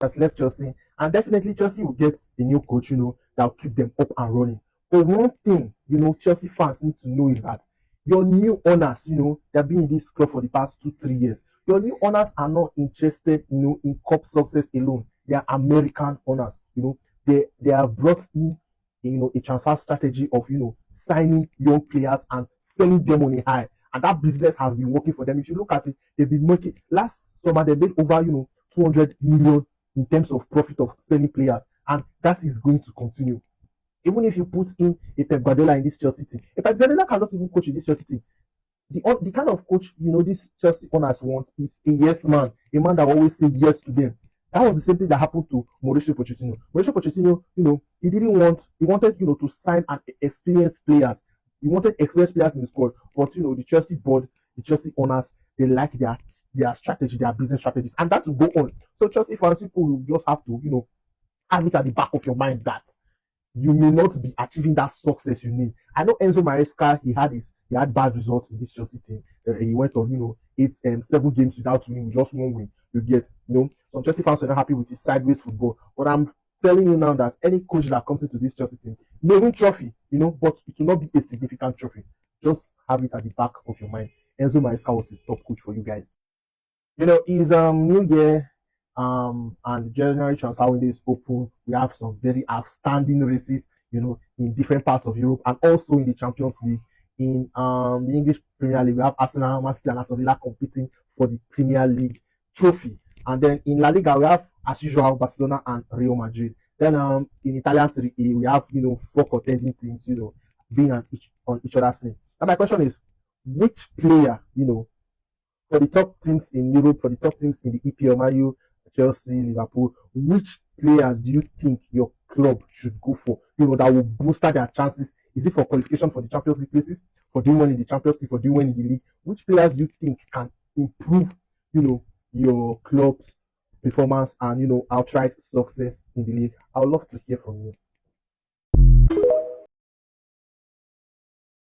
has left Chelsea, and definitely Chelsea will get a new coach, that will keep them up and running. But one thing, Chelsea fans need to know is that your new owners, they've been in this club for the past 2, 3 years. Your new owners are not interested, in cup success alone. They are American owners. They have brought in, a transfer strategy of, signing young players and selling them on a high, and that business has been working for them. If you look at it, they've been making last summer they made over 200 million in terms of profit of selling players, and that is going to continue. Even if you put in a Pep Guardiola in this Chelsea team, a Pep Guardiola cannot even coach in this Chelsea team. The kind of coach this Chelsea owners want is a yes man, a man that will always say yes to them. That was the same thing that happened to Mauricio Pochettino. Mauricio Pochettino, he wanted, to sign an experienced players. He wanted experienced players in the squad, but the Chelsea board, the Chelsea owners, they like their strategy, their business strategies, and that will go on. So Chelsea fans, people will just have to, have it at the back of your mind that you may not be achieving that success you need. I know Enzo Maresca, he had bad results in this Chelsea team. He went on, 7 games without winning, just 1 win. You get, some Chelsea fans are not happy with his sideways football. But I'm telling you now that any coach that comes into this Chelsea team may win trophy, but it will not be a significant trophy. Just have it at the back of your mind. Enzo Maresca was a top coach for you guys. It's New Year, and January transfer window is open. We have some very outstanding races, in different parts of Europe and also in the Champions League. In the English Premier League, we have Arsenal, Man City, and Aston Villa competing for the Premier League trophy. And then in La Liga, we have, as usual, Barcelona and Real Madrid. Then in Italian Serie A, we have 4 contending teams, being on each other's name. And my question is, which player, for the top teams in Europe, for the top teams in the EPL, Man U, Chelsea, Liverpool, which player do you think your club should go for? That will boost their chances. Is it for qualification for the Champions League places, for doing well in the Champions League, for doing well in the league? Which players do you think can improve, your club's performance and outright success in the league? I would love to hear from you.